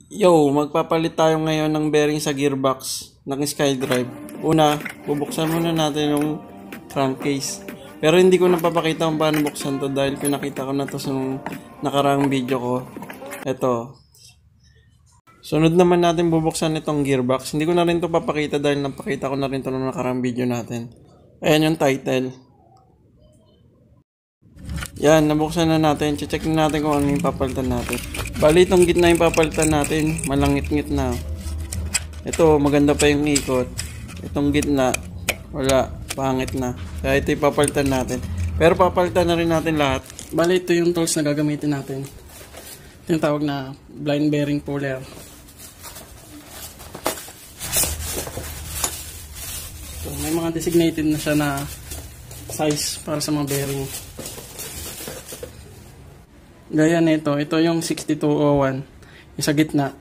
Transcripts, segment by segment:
Yo, magpapalit tayo ngayon ng bearing sa gearbox ng SkyDrive. Una, bubuksan muna natin yung crankcase. Pero hindi ko napapakita kung paano buksan to dahil pinakita ko na to sa nakaraang video ko. Ito. Sunod naman natin bubuksan itong gearbox. Hindi ko na rin to papakita dahil napakita ko na rin to ng nakaraang video natin. Ayan yung title. Yan, nabuksan na natin. Check na natin kung ano yung papalitan natin. Bali, itong gitna yung papalitan natin. Malangit-ngit na. Ito, maganda pa yung ikot. Itong gitna, wala. Pangit na. Kaya ito yung papalitan natin. Pero papalitan na rin natin lahat. Bali, ito yung tools na gagamitin natin. Ito yung tawag na blind bearing puller. So, may mga designated na siya na size para sa mga bearing. Gaya nito, ito yung 6201, yung sa gitna.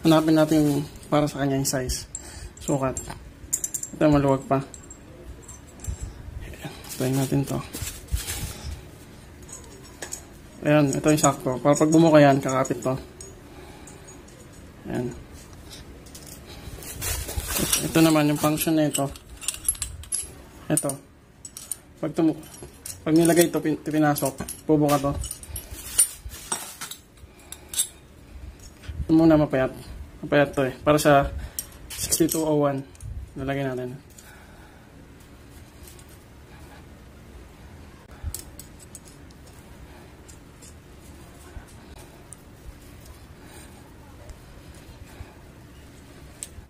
Hanapin natin yung para sa kanya yung size. Sukat. Ito maluwag pa. Try natin to. Ayan, ito yung sakto. Para pag bumuka yan, kakapit to. Ayan. Ito naman yung function na ito. Ito. Pag nilagay ito, pinasok, bubuka to. Ito muna mapayat. Mapayat to eh. Para sa 6201. Nalagay natin.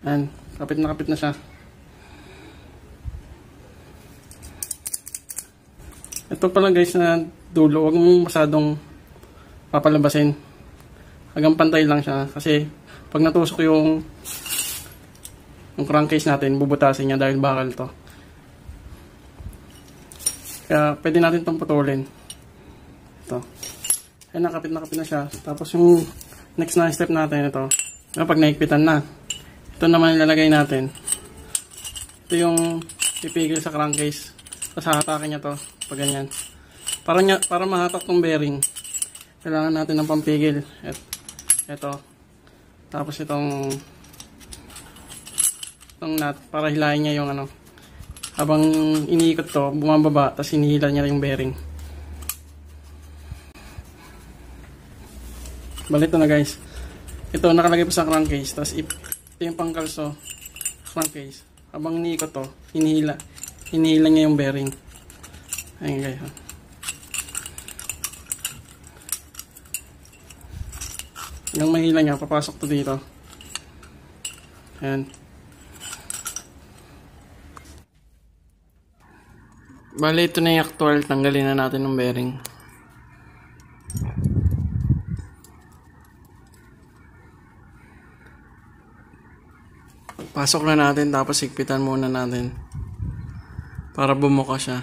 Ayan. Kapit na siya. Ito pala guys na dulo, huwag mong masyadong papalabasin. Hanggang pantay lang siya kasi pag natusok yung crankcase natin, bubutasin niya dahil bakal to. Kaya pwede natin itong putulin. Ito. Kaya nakapit na siya. Tapos yung next na step natin ito. Pag naikpitan na. Ito naman ilalagay natin. Ito yung pipigil sa crankcase. Tapos hahatakin niya to. Pag ganyan. Para mahatak tong bearing, kailangan natin ng pampigil. Ito. Tapos itong nut para hilahin niya yung ano. Habang iniikot to, bumababa, tapos hinihila niya yung bearing. Balik to na guys. Ito nakalagay pa sa crankcase. Tapos ito yung pangkalso crankcase. Habang iniikot to, hinihila niya yung bearing. Ayan guys. Yung mahila niya, papasok to dito. Ayan. Bale, ito na yung actual. Tanggalin na natin ng bearing. Pasok na natin, tapos higpitan muna natin. Para bumuka siya.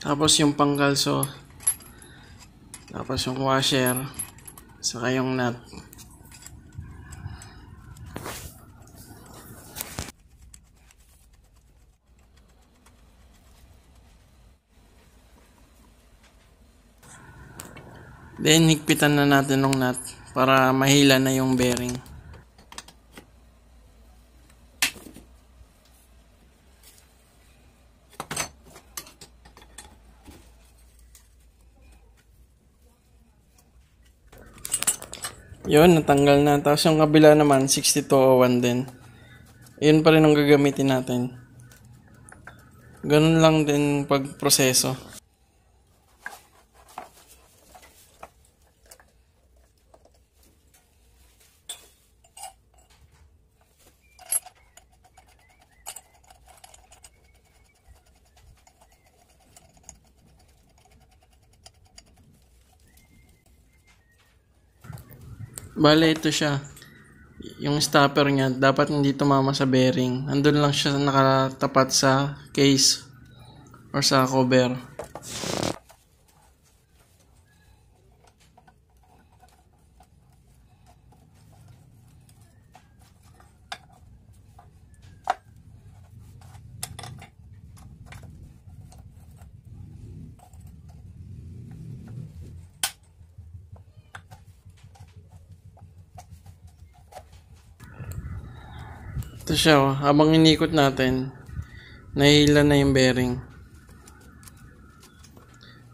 Tapos yung pangkalso, tapos yung washer, saka yung nut. Then higpitan na natin ng nut para mahila na yung bearing. Yun, natanggal na. Tapos yung kabila naman, 6201 din. Yun pa rin ang gagamitin natin. Ganun lang din pagproseso. Bale, ito siya. Yung stopper niya, dapat hindi tumama sa bearing. Andun lang siya nakatapat sa case or sa cover. siya, oh. Habang inikot natin, nahihila na yung bearing.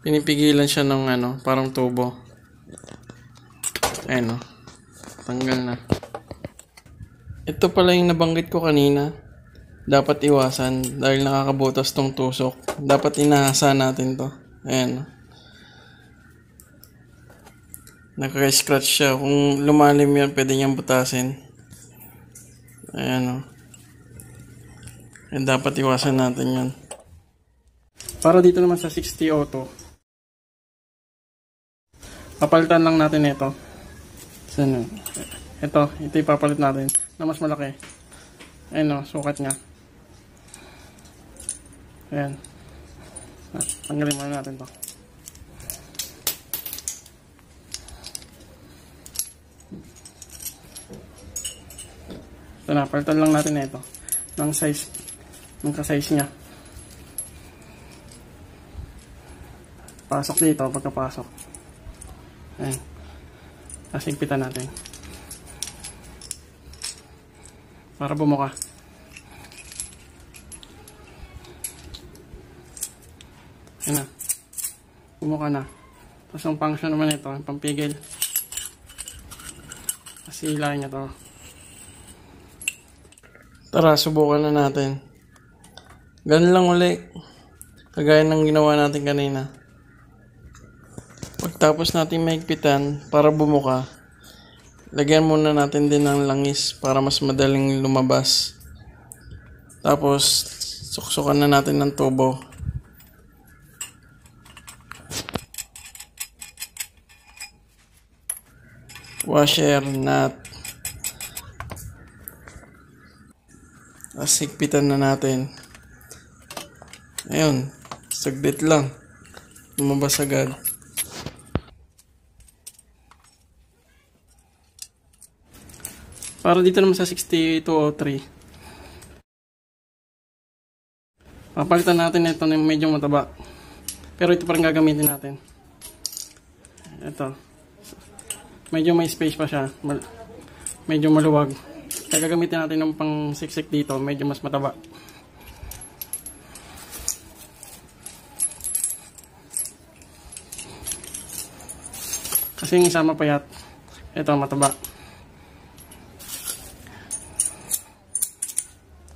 Pinipigilan siya ng parang tubo. Ayan, oh. Tanggal na. Ito pala yung nabanggit ko kanina. Dapat iwasan dahil nakakabutas tong tusok. Dapat inahasa natin to. Ayan. Naka-scratch siya. Kung lumalim yan, pwede niyang butasin. Ayan, o. And dapat iwasan natin yan. Para dito naman sa 60 auto, papalitan lang natin ito. Ito ipapalit natin na mas malaki. Ayan, o, sukat niya. Ayan. Tanggalin muna natin to. Ito na, palitan lang natin ito ng size, ng ka-size nya. Pasok dito, pagkapasok. Ayan. Tapos higpitan natin para bumuka. Ayan na, bumuka na. Tapos ang function naman ito, ang pampigil. Kasi ilahin niya to. Tara, subukan na natin. Ganun lang uli. Kagaya ng ginawa natin kanina. Pagtapos natin mahigpitan para bumuka, lagyan muna natin din ng langis para mas madaling lumabas. Tapos, suksukan na natin ng tubo. Washer, nut. Tapos higpitan na natin. Ayun, saglit lang. Lumabas agad. Para dito naman sa 6203, papalitan natin ito ng medyo mataba. Pero ito pa rin gagamitin natin. Ito. Medyo may space pa siya. Medyo maluwag. Kaya gagamitin natin ng pang siksik dito, medyo mas mataba. Kasi yung isa mapayat, ito mataba.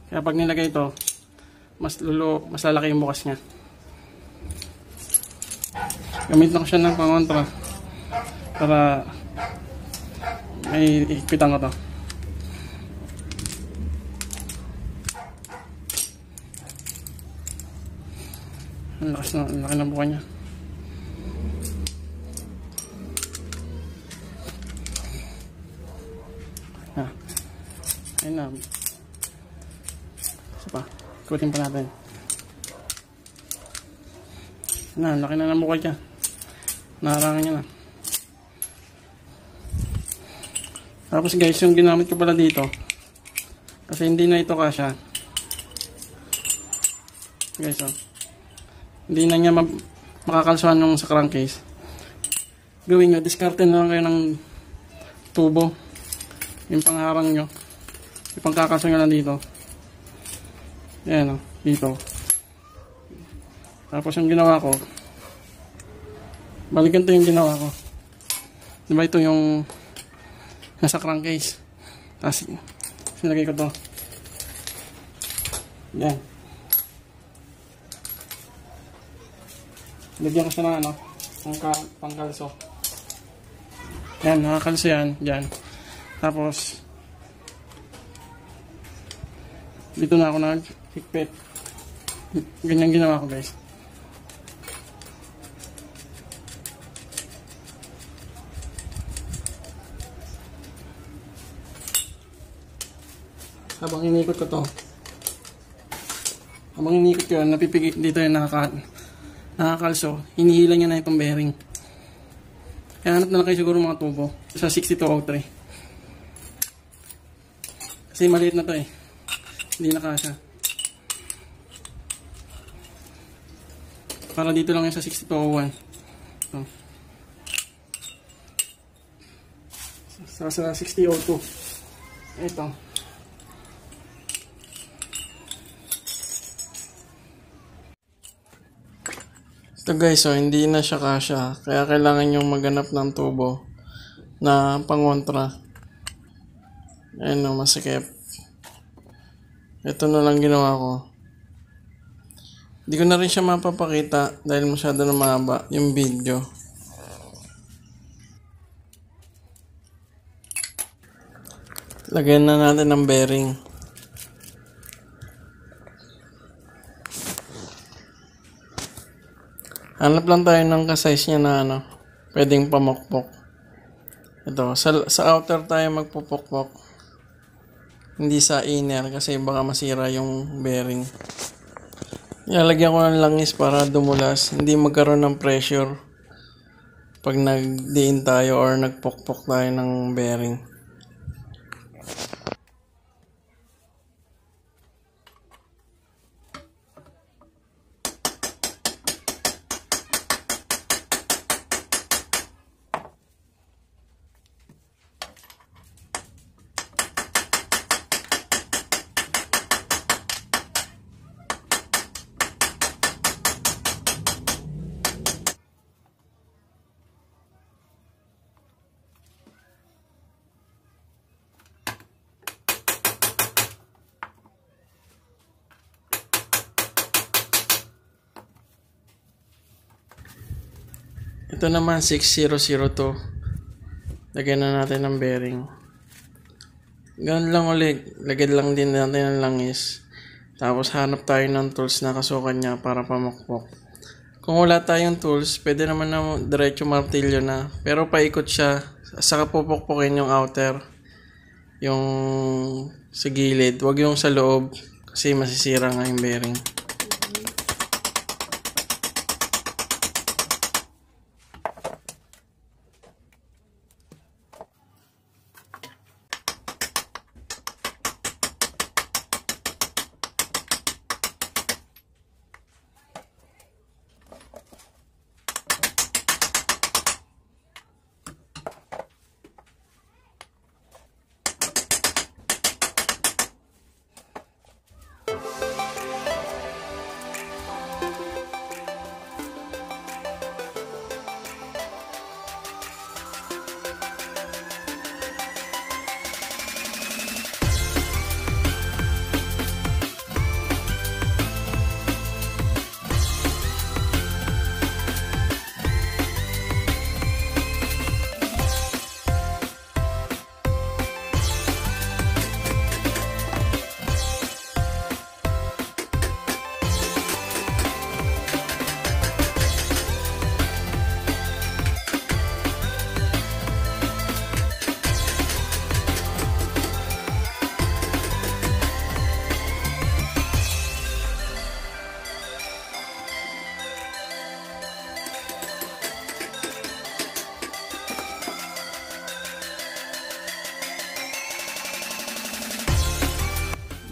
Kaya pag nilagay ito, mas lalaki yung bukas niya. Gamitin ko siya ng pangontra para may higpitan ko to. Ang laki ng buka niya. Ayun na. Isa pa. Ikutin pa natin. Laki na ng buka niya. Naharangan niya na. Tapos guys, yung ginamit ko pala dito, kasi hindi na ito kasya. Guys, hindi na niya makakalsuhan nung sa crankcase. Gawin nyo, diskarte na lang kayo ng tubo. Yung pangharang nyo. Yung pangkakalso nyo lang dito. Ayan, dito. Tapos yung ginawa ko, balikan to yung ginawa ko. Diba ito yung nasa crankcase. Tapos sinagay ko to. Yan. Lagyan ko siya ng pangkalso. Yan, nakakalso yan. Yan. Tapos dito na ako nag-higpit. Ganyan ginawa ko guys. Habang inikot ko to. Habang inikot ko yun, napipigit dito yung nakakalso. Hinihila niya na itong bearing. Kaya hanap na lang kayo siguro mga tubo sa 6203. Kasi maliit na to eh. Hindi na kasya. Para dito lang yung sa 6201. Ito. Sa 6002. Ito. Ito guys, so hindi na siya kasya. Kaya kailangan yung maghanap ng tubo na pangontra. Ayun o, masikip. Ito na lang ginawa ko. Hindi ko na rin siya mapapakita dahil masyado na mahaba yung video. Lagyan na natin ng bearing. Hanap lang tayo ng ka-size niya na pwedeng pamokpok. Ito, sa outer tayo magpupokpok. Hindi sa inner kasi baka masira yung bearing. Ilalagyan ko ng langis para dumulas, hindi magkaroon ng pressure pag nagdiin tayo or nagpokpok tayo ng bearing. Ito naman 6002. Lagyan na natin ng bearing. Ganun lang ulit. Lagyan lang din natin ng langis. Tapos hanap tayo ng tools na kasukan niya para pamakpok. Kung wala tayong tools, pwede naman na diretso martilyo na. Pero paikot siya. Saka pupukpukin yung outer. Yung sa gilid. Huwag yung sa loob. Kasi masisira nga yung bearing.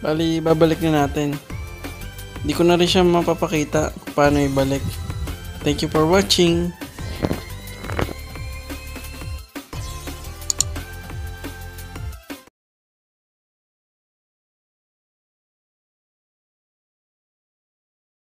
Bali, babalik na natin. Hindi ko na rin siya mapapakita kung paano ibalik. Thank you for watching.